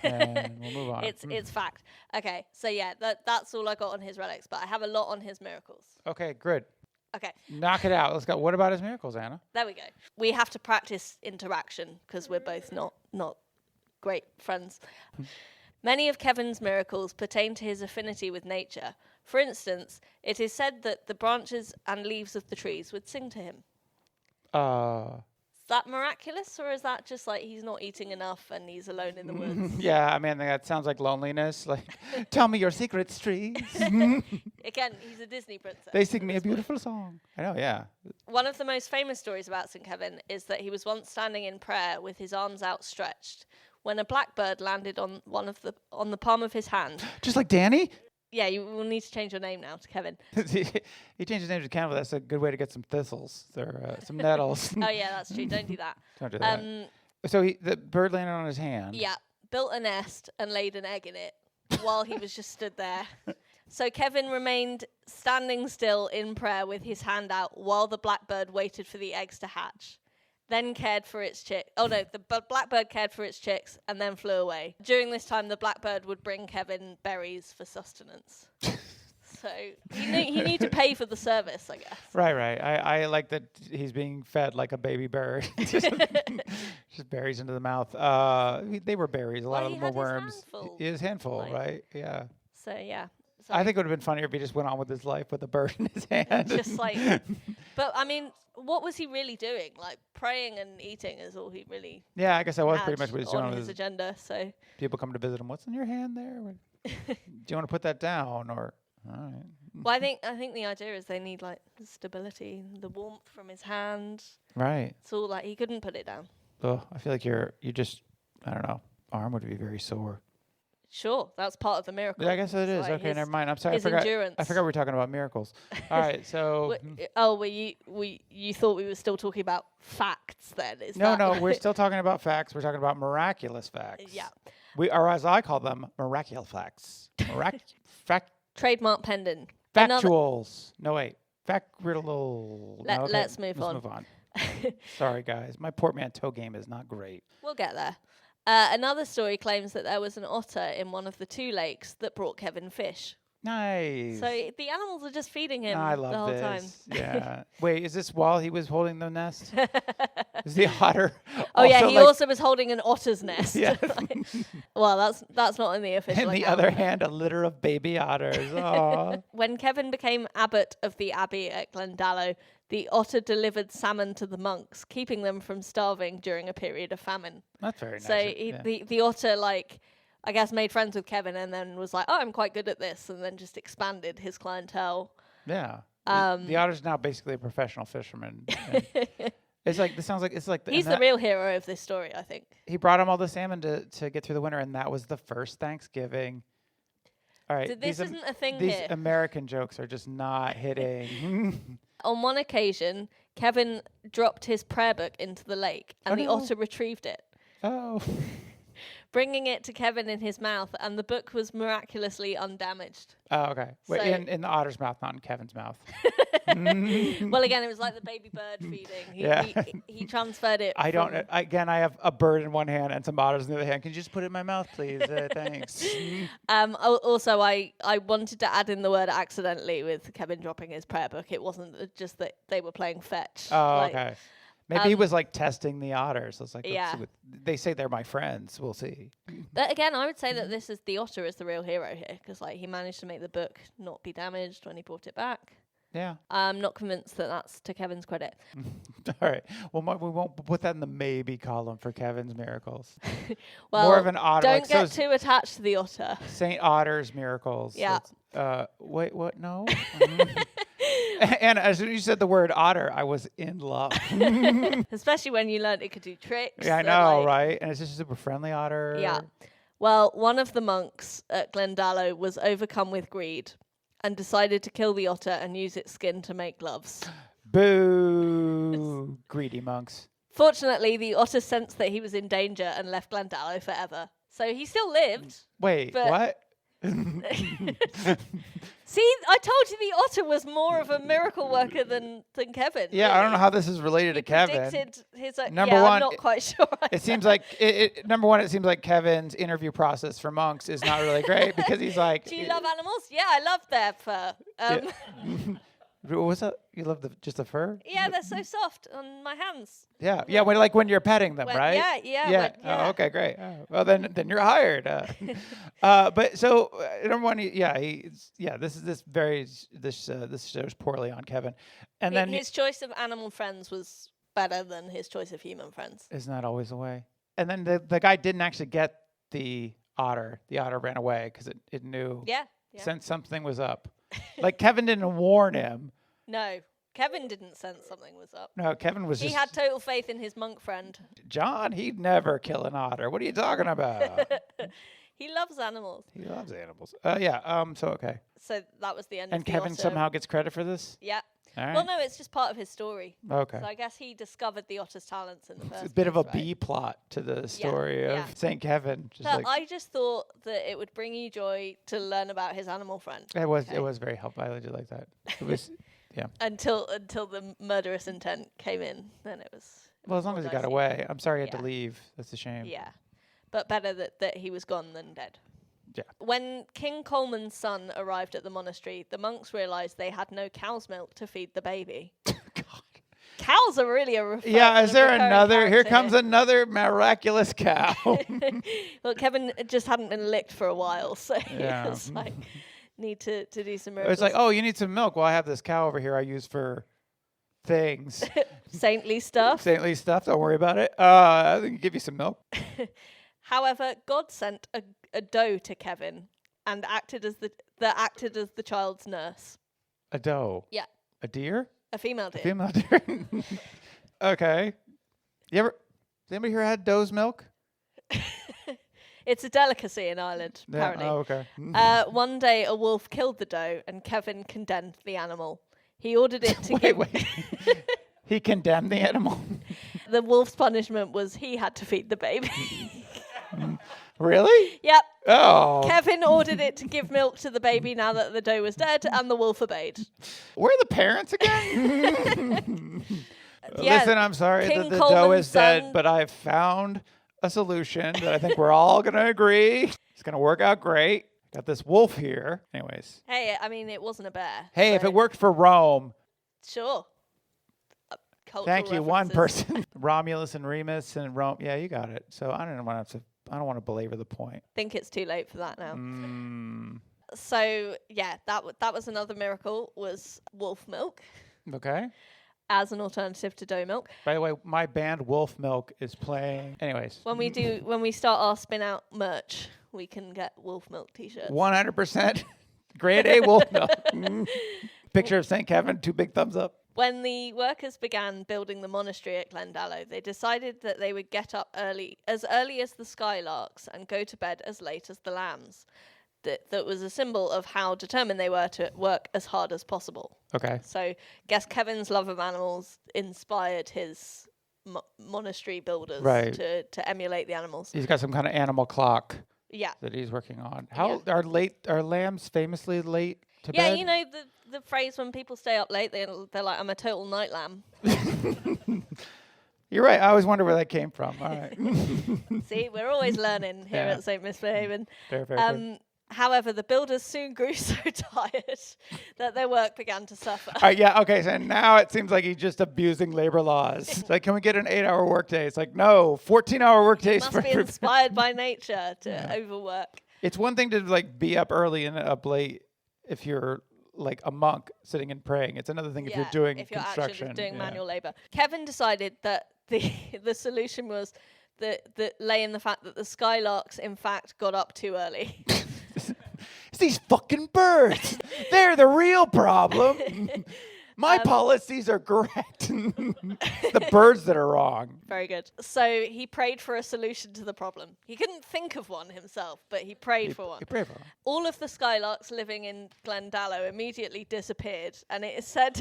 and we'll move on. It's fact. Okay, so yeah, that's all I got on his relics, but I have a lot on his miracles. Okay, good. Okay, Knock it out. Let's go. What about his miracles, Anna? there we go. We have to practice interaction because we're both not great friends. Many of Kevin's miracles pertain to his affinity with nature. For instance, it is said that the branches and leaves of the trees would sing to him. Is that miraculous, or is that just like he's not eating enough and he's alone in the woods? Yeah, I mean that sounds like loneliness. Like, tell me your secrets, trees. Again, he's a Disney princess. They sing me a beautiful song. I know. Yeah. One of the most famous stories about St. Kevin is that he was once standing in prayer with his arms outstretched when a blackbird landed on the palm of his hand. Just like Danny. Yeah, you will need to change your name now to Kevin. He changed his name to Campbell. That's a good way to get some thistles or some nettles. Oh yeah, that's true. Don't do that. Don't do that. So the bird landed on his hand. Yeah, built a nest and laid an egg in it while he was just stood there. So Kevin remained standing still in prayer with his hand out while the blackbird waited for the eggs to hatch. Then cared for its chick. Oh no, the blackbird cared for its chicks and then flew away. During this time, the blackbird would bring Kevin berries for sustenance. So he knew to pay for the service, I guess. Right. I like that he's being fed like a baby bird. just berries into the mouth. They were berries. A lot of he them were had worms. his handful. His handful, Like- right? Yeah. So yeah. I think it would have been funnier if he just went on with his life with a bird in his hand. Just like But I mean, what was he really doing? Like praying and eating is all he really Yeah, I guess that was had pretty much what he's doing on with his agenda. So people come to visit him. What's in your hand there? Do you want to put that down or? All right. well, I think the idea is they need like stability, the warmth from his hand. Right. It's all like he couldn't put it down. Oh, I feel like you just I don't know. Arm would be very sore. Sure, that's part of the miracle. Yeah, I guess it It's is. like Okay, his- never mind. I'm sorry. his I endurance. forgot we were talking about miracles. All right, so You thought we were still talking about facts then? Is no, that we're still talking about facts. We're talking about miraculous facts. Yeah. Or as I call them, miraculous facts. Trademark pendant. Another- Factuals. No, wait. Fact riddle. No, okay, let's move on. Let's move on. Sorry, guys. My portmanteau game is not great. We'll get there. Another story claims that there was an otter in one of the 2 lakes that brought Kevin fish. Nice. So the animals are just feeding him I the love whole this. time. Yeah. Wait, is this while he was holding the nest? Is the otter? Oh yeah, also he like- also was holding an otter's nest. Yeah. Well, that's not in the official. In the account. other hand, a litter of baby otters. Aw. When Kevin became abbot of the abbey at Glendalough, the otter delivered salmon to the monks, keeping them from starving during a period of famine. That's very nice. So Yeah. the otter, like, I guess, made friends with Kevin and then was like, oh, I'm quite good at this, and then just expanded his clientele. Yeah. The otter's now basically a professional fisherman. And it's like, this sounds like, it's like, He's the real hero of this story, I think. he brought him all the salmon to get through the winter, and that was the first Thanksgiving. All right. This isn't a thing These here. American jokes are just not hitting. On one occasion, Kevin dropped his prayer book into the lake, and the no. otter retrieved it, Oh. bringing it to Kevin in his mouth, and the book was miraculously undamaged. Oh, okay. Wait, So- in the otter's mouth, not in Kevin's mouth. Well, again, it was like the baby bird feeding. Yeah. He transferred it. I don't. from- Again, I have a bird in one hand and some otters in the other hand. Can you just put it in my mouth, please? Thanks. Also, I wanted to add in the word accidentally with Kevin dropping his prayer book. It wasn't just that they were playing fetch. Oh, Like, okay. Maybe he was like testing the otters. It's like, let's Yeah. see what, they say they're my friends. We'll see. But again, I would say that this is the otter is the real hero here because like he managed to make the book not be damaged when he brought it back. Yeah. I'm not convinced that that's to Kevin's credit. All right. Well, we won't put that in the maybe column for Kevin's miracles. Well, More of an otter. don't Like, get so too attached to the otter. Saint Otter's miracles. Yeah. Wait, what? No. And as soon as you said the word otter, I was in love. Especially when you learned it could do tricks. Yeah, I and, know, like- right? And it's just a super friendly otter. Yeah. Well, one of the monks at Glendalough was overcome with greed and decided to kill the otter and use its skin to make gloves. Boo! Greedy monks. Fortunately, the otter sensed that he was in danger and left Glendalough forever. So he still lived. Wait, But- what? See, I told you the otter was more of a miracle worker than Kevin. Yeah, I don't really. know how this is related to Kevin. Predicted his own. Number yeah, one, I'm not quite sure. It seems like number one. It seems like Kevin's interview process for monks is not really great because he's like, Do you love animals? Yeah, I love their fur. What's that? You love just the fur? Yeah, they're so soft on my hands. Yeah, yeah. When you're petting them, When- right? yeah, yeah. when- yeah. Oh, okay, great. Oh, well, then you're hired. But so number one, this shows poorly on Kevin, and then His choice of animal friends was better than his choice of human friends. isn't that always the way? And then the guy didn't actually get the otter. The otter ran away because it knew Yeah. sense something was up. Like Kevin didn't warn him. No, Kevin didn't sense something was up. No, Kevin was He just had total faith in his monk friend. John. He'd never kill an otter. What are you talking about? He loves animals. He loves animals. Yeah. So okay. So that was the end And of the Kevin otter. somehow gets credit for this. Yeah. All right. Well, no, it's just part of his story. Okay. So I guess he discovered the otter's talents in the first It's a bit of a place, right? B plot to the story of yeah. Saint Kevin. Just So like I just thought that it would bring you joy to learn about his animal friend. it was. okay. It was very helpful. I did like that. It was. Yeah. Until the murderous intent came in, then it was. Well, as long as he got dicey. away. I'm sorry he had to Yeah. leave. That's a shame. Yeah, but better that he was gone than dead. Yeah. When King Coleman's son arrived at the monastery, the monks realised they had no cow's milk to feed the baby. God. Cows are really a Yeah. Is there recurring another? Here character comes another miraculous cow. Well, Kevin just hadn't been licked for a while, so Yeah. he was like, need to do some miracles. It's like, oh, you need some milk. Well, I have this cow over here I use for things. Saintly stuff. Saintly stuff. Don't worry about it. I can give you some milk. However, God sent a doe to Kevin and acted as the child's nurse. A doe. Yeah, A deer. a female A deer. female deer. Okay. Has anybody here had doe's milk? It's a delicacy in Ireland, Yeah. apparently. Oh, okay. One day, a wolf killed the doe, and Kevin condemned the animal. He ordered it to Wait. He condemned the animal. The wolf's punishment was he had to feed the baby. Really? Yep. Oh. Kevin ordered it to give milk to the baby now that the doe was dead, and the wolf obeyed. Where are the parents again? Yeah, Listen, I'm sorry King that the doe Coleman's is dead, son- but I've found a solution that I think we're all going to agree. It's going to work out great. Got this wolf here. Anyways. Hey, I mean, it wasn't a bear. Hey, if so it worked for Rome, Sure. Cultural thank you, one references. person. Romulus and Remus and Rome. Yeah, you got it. So I don't want to belabor the point. Think it's too late for that now. Mm, So yeah, that was another miracle, was wolf milk okay. as an alternative to doe milk. By the way, my band Wolf Milk is playing. Anyways. When we start our spin out merch, we can get wolf milk t-shirts. 100% grade A wolf milk. Picture of St. Kevin, 2 big thumbs up. When the workers began building the monastery at Glendalough, they decided that they would get up early as the skylarks and go to bed as late as the lambs. That was a symbol of how determined they were to work as hard as possible. Okay. So, guess Kevin's love of animals inspired his monastery builders Right. to emulate the animals. He's got some kind of animal clock Yeah. that he's working on. How are lambs famously late to Yeah, bed? you know the phrase when people stay up late, they're like, I'm a total night lamb. You're right. I always wonder where that came from. All right. See, we're always learning here Yeah. at St. Misbehaving. fair, fair. However, the builders soon grew so tired that their work began to suffer. Yeah, okay. So now it seems like he's just abusing labor laws. It's like, can we get an 8-hour workday? It's like, no, 14-hour workdays. Must be inspired by nature to overwork. It's one thing to like be up early and up late if you're like a monk sitting and praying. It's another thing if you're doing if you're construction. actually just doing yeah. manual labor. Kevin decided that the solution was that lay in the fact that the skylarks in fact got up too early. It's these fucking birds. They're the real problem. My policies are correct. The birds that are wrong. Very good. So he prayed for a solution to the problem. He couldn't think of one himself, but he prayed for one. You pray for them. All of the skylarks living in Glendalough immediately disappeared, and it is said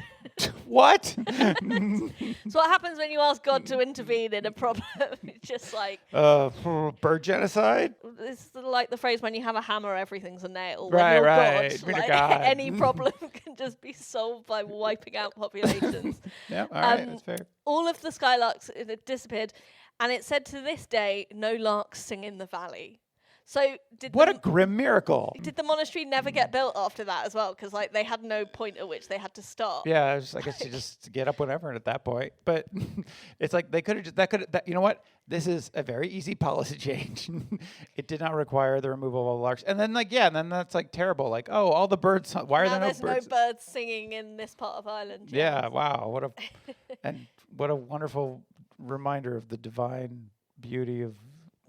What? it's what happens when you ask God to intervene in a problem. It's just like Bird genocide? it's like the phrase when you have a hammer, everything's a nail. Right, when you're right. God, When you're like, God. any problem can just be solved by wiping out populations. Yeah, all right, that's fair. All of the skylarks disappeared, and it said to this day, no larks sing in the valley. So What a grim miracle. did the monastery never get built after that as well? Because like they had no point at which they had to start. Yeah, I guess you just get up whenever at that point. But it's like they could have just, you know what? This is a very easy policy change. It did not require the removal of larks. And then and then that's like terrible. Like, oh, all the birds, why are Now there no there's birds? no birds singing in this part of Ireland. Yeah, wow. What a wonderful reminder of the divine beauty of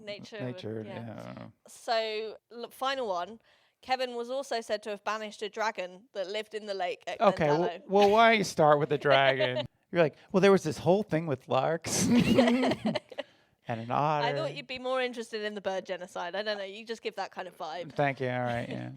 Nature. Yeah. So, final one. Kevin was also said to have banished a dragon that lived in the lake at Okay, Glendalough. well, why you start with the dragon? You're like, well, there was this whole thing with larks and an otter. I thought you'd be more interested in the bird genocide. I don't know. You just give that kind of vibe. Thank you. All right, yeah.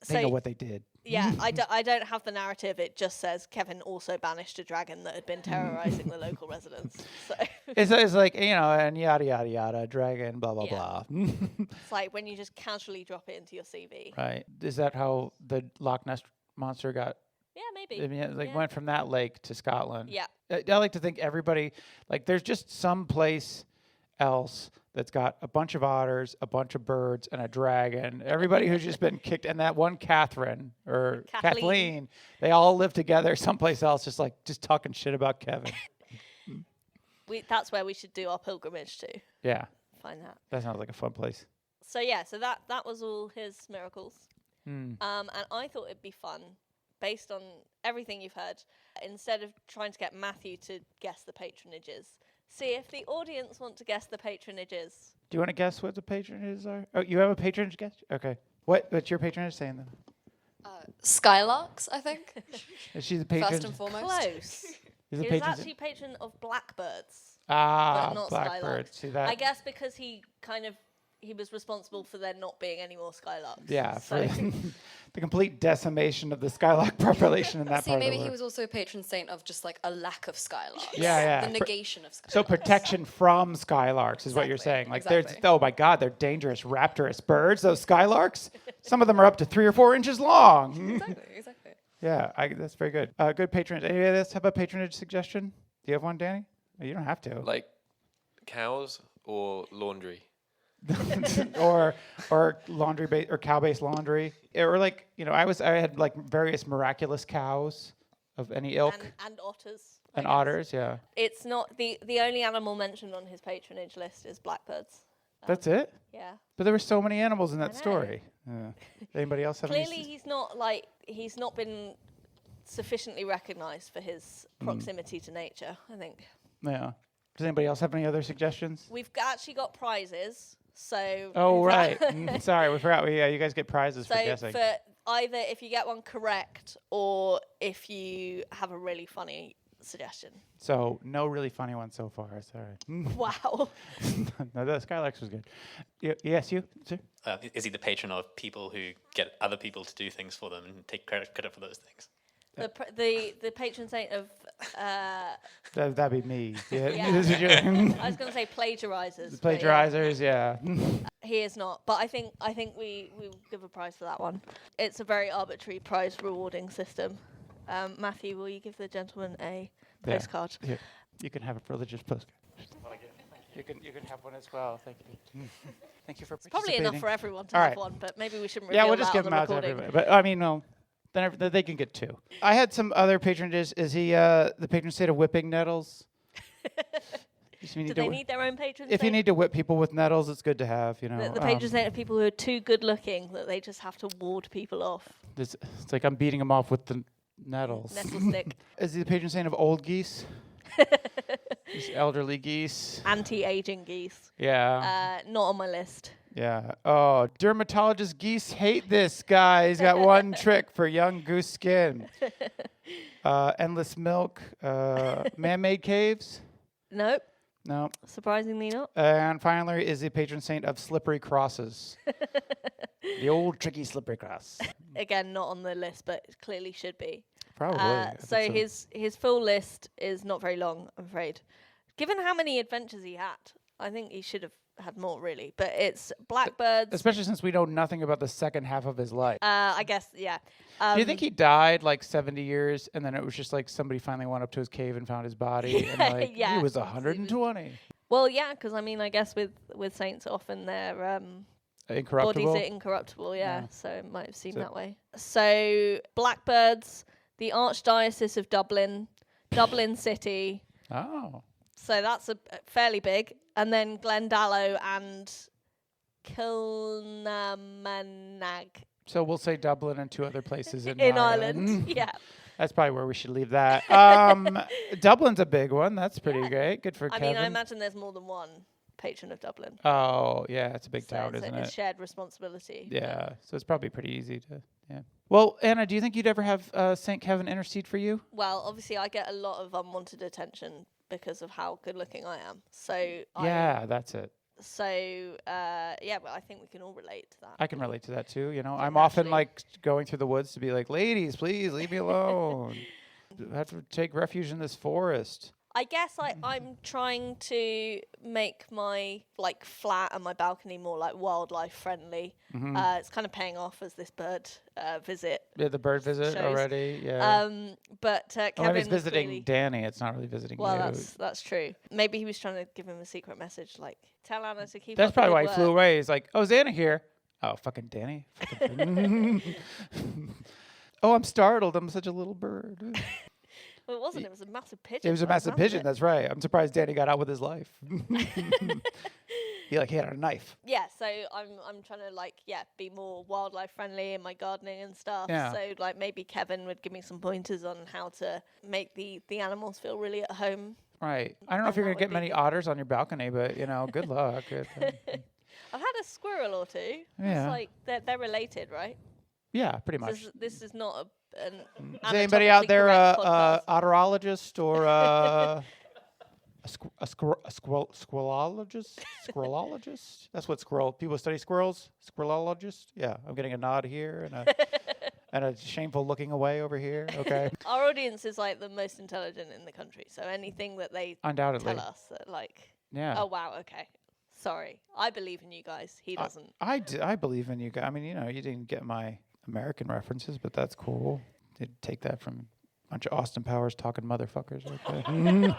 They So- know what they did. Yeah, I don't have the narrative. It just says Kevin also banished a dragon that had been terrorizing the local residents. So It's like, and yada, yada, yada, dragon, blah, blah, Yeah. blah. it's like when you just casually drop it into your CV. Right. Is that how the Loch Ness Monster got? Yeah, maybe. I mean, it Yeah. went from that lake to Scotland. Yeah. I like to think everybody, like, there's just some place else that's got a bunch of otters, a bunch of birds, and a dragon. Everybody who's just been kicked, and that one Catherine or Kathleen, they all live together someplace else, just talking shit about Kevin. That's where we should do our pilgrimage to. Yeah, Find that. that sounds like a fun place. So yeah, so that was all his miracles. And I thought it'd be fun based on everything you've heard, instead of trying to get Matthew to guess the patronages, see if the audience want to guess the patronages. Do you want to guess what the patronages are? Oh, you have a patronage guess? Okay. What's your patronage saying then? Skylarks, I think. Is she the patron? First and foremost. Close. Is He the was patron? actually patron of blackbirds, Ah, but not blackbirds. skylarks. See that? I guess because he was responsible for there not being any more skylarks. Yeah, So for the complete decimation of the skylark population in that See, part maybe of the he world. was also a patron saint of just like a lack of skylarks. Yeah. The negation of skylarks. So protection from skylarks is what you're Exactly, saying. Like exactly. oh my God, they're dangerous raptorous birds. Those skylarks. Some of them are up to 3 or 4 inches long. Exactly. Yeah, that's very good. Good patronage. Anybody else have a patronage suggestion? Do you have one, Danny? Oh, you don't have to. Like cows or laundry. or laundry or cow-based laundry, or like I had like various miraculous cows of any ilk and otters. I and guess. otters. Yeah, It's not the only animal mentioned on his patronage list is blackbirds. that's it. Yeah. But there were so many animals in that know. story. Yeah. Anybody else have any? Clearly, he's not been sufficiently recognised for his proximity to nature. I think Yeah. Does anybody else have any other suggestions? we've actually got prizes. So. Oh right. Sorry, we forgot. You guys get prizes for So guessing. for either if you get one correct or if you have a really funny suggestion. So no really funny ones so far. Sorry. Wow. No, the Skylarks was good. Yes, you. Sir? Is he the patron of people who get other people to do things for them and take credit for those things? The patron saint of That'd be me. Yeah. Yeah. This is your- I was going to say plagiarizers. but yeah. Plagiarizers, yeah. He is not, but I think we will give a prize for that one. It's a very arbitrary prize rewarding system. Matthew, will you give the gentleman a Yeah. postcard? Here, you can have a religious postcard. You can have one as well. Thank you. Thank you for Probably enough participating. for everyone to All have right. one, but maybe we shouldn't Yeah, reveal we'll just that give on them the out to recording. everybody. But I mean, no, then they can get 2. I had some other patronages. Is he the patron saint of whipping nettles? Do they need their own patron If you saint? need to whip people with nettles, it's good to have. The patron saint of people who are too good looking that they just have to ward people off. It's like I'm beating them off with the nettles. Nettle stick. Is he the patron saint of old geese? These elderly geese. Anti-aging geese. Yeah. Not on my list. Yeah. Oh, dermatologist geese hate this guy. He's got one trick for young goose skin. Endless milk. Man-made caves. Nope. No. Surprisingly not. And finally, is the patron saint of slippery crosses. The old tricky slippery cross. Again, not on the list, but it clearly should be. Probably. I So think his full list is not very long, I'm afraid. Given how many adventures he had, I think he should have had more, really. But it's blackbirds. Especially since we know nothing about the second half of his life. I guess, yeah. Do you think he died like 70 years and then it was just like somebody finally went up to his cave and found his body and like Yeah, he was 'cause he was- 120? Well, yeah, because I mean, I guess with saints, often their Incorruptible. bodies are incorruptible, yeah. So it might have seemed So- that way. So blackbirds, the Archdiocese of Dublin, Dublin City. Oh. So that's a fairly big. And then Glendalough and Kilnamanagh So we'll say Dublin and 2 other places in Ireland. Yeah. That's probably where we should leave that. Dublin's a big one. That's pretty great. Good for I Kevin. mean, I imagine there's more than one patron of Dublin. Oh, yeah, it's a big So town, it's isn't a it? shared responsibility. Yeah, so it's probably pretty easy to, yeah. Well, Anna, do you think you'd ever have St. Kevin intercede for you? Well, obviously, I get a lot of unwanted attention because of how good looking I am. So Yeah, that's it. yeah, but I think we can all relate to that. I can relate to that too. I'm often Actually. like going through the woods to be like, ladies, please leave me alone. I have to take refuge in this forest. I guess I'm trying to make my flat and my balcony more like wildlife friendly. It's kind of paying off as this bird visit. Yeah, the bird visit shows. already. Yeah. But When Kevin it's was visiting really, Danny, it's not really visiting well, you. that's true. Maybe he was trying to give him a secret message, like tell Anna to keep. That's up the probably why good he flew work. away. He's like, oh, is Anna here? Oh, fucking Danny. Fucking oh, I'm startled. I'm such a little bird. Well, it wasn't. It was a massive pigeon. It was a by the massive sounds of pigeon. it. That's right. I'm surprised Danny got out with his life. Be like he had a knife. Yeah, so I'm trying to like be more wildlife friendly in my gardening and stuff. Yeah. So like maybe Kevin would give me some pointers on how to make the animals feel really at home. Right. I don't know if you're that gonna get would be many good. otters on your balcony, but good luck. I've had a squirrel or two. Yeah. It's like they're related, right? Yeah, pretty much. This is not an Is anybody out there anatomically correct podcast. otterologist or a squirrelologist? Squirrelologist? That's what people study squirrels. Squirrelologist? Yeah, I'm getting a nod here and a shameful looking away over here. Okay. Our audience is like the most intelligent in the country, so anything that they Undoubtedly. tell us that like, Yeah. oh wow, okay, sorry, I believe in you guys. He doesn't. I believe in you guys. I mean, you didn't get my American references, but that's cool. Did take that from a bunch of Austin Powers talking motherfuckers. Okay.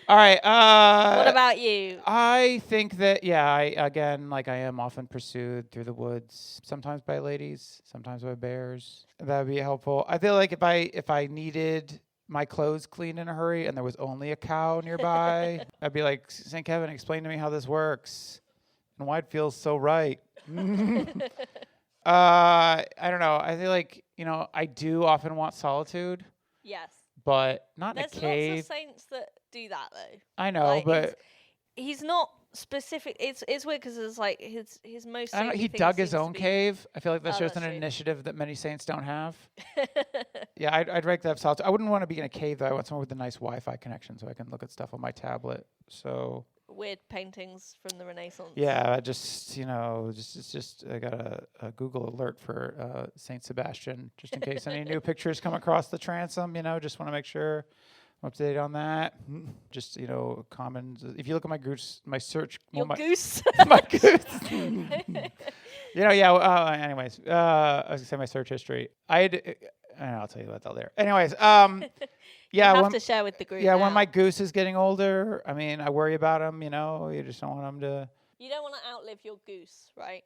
All right. What about you? I think that I am often pursued through the woods, sometimes by ladies, sometimes by bears. That would be helpful. I feel like if I needed my clothes cleaned in a hurry and there was only a cow nearby, I'd be like, St. Kevin, explain to me how this works and why it feels so right. I don't know. I feel like, I do often want solitude, Yes. but not There's in a cave. lots of saints that do that though. I know, Like, but he's not specific. It's weird because it's like his most. I don't know, saintly he thing dug his seems to own be- cave. I feel like that's Oh, just an that's true. initiative that many saints don't have. Yeah, I'd rank that solitude. I wouldn't want to be in a cave though. I want somewhere with a nice Wi-Fi connection so I can look at stuff on my tablet. So Weird paintings from the Renaissance. yeah, I just I got a Google alert for Saint Sebastian just in case any new pictures come across the transom. Just want to make sure I'm up to date on that. Just common. If you look at my goose, my search. Your goose. My goose. Anyways, I was gonna say my search history. I'll tell you about that later. Anyways, yeah. You have when, to share with the group. yeah, now. when my goose is getting older, I mean, I worry about him. You just don't want him to. You don't want to outlive your goose, right?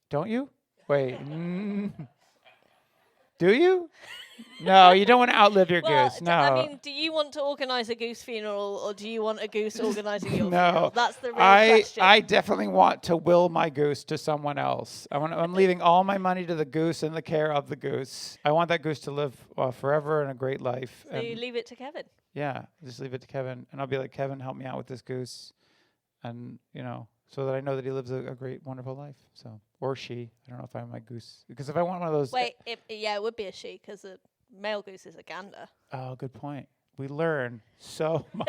Don't you? Wait. Do you? No, you don't want to outlive your Well, goose. No. do you want to organise a goose funeral, or do you want a goose organising your No, funeral? That's the real I question. definitely want to will my goose to someone else. I'm leaving all my money to the goose and the care of the goose. I want that goose to live forever and a great life. So you leave it to Kevin. Yeah, just leave it to Kevin, and I'll be like, Kevin, help me out with this goose, and so that I know that he lives a great, wonderful life. So, or she. I don't know if I'm my goose, because if I want one of those. Wait, it would be a she because the male goose is a gander. Oh, good point. We learn so much.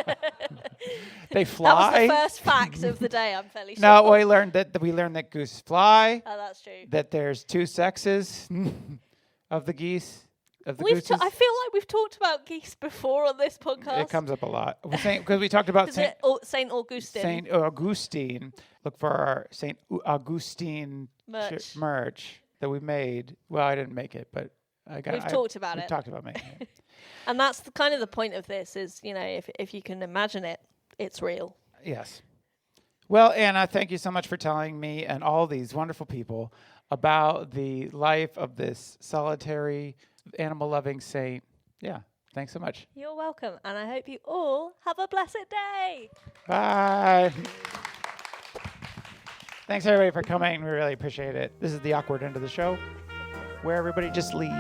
They That was fly. the first fact of the day. I'm fairly sure. No, we learned that goose fly. Oh, that's true. That there's two sexes of the geese. Of the I gooses. feel like we've talked about geese before on this podcast. It comes up a lot. Because we talked about Is it Saint Augustine? Saint Augustine. Look for our Saint Augustine merch that we made. Well, I didn't make it, but We've talked about we've it. talked about making it. And that's kind of the point of this is, if you can imagine it, it's real. Yes. Well, Anna, thank you so much for telling me and all these wonderful people about the life of this solitary, animal-loving saint. Yeah, thanks so much. You're welcome, and I hope you all have a blessed day. Bye. Thanks, everybody, for coming. We really appreciate it. This is the awkward end of the show, where everybody just leaves.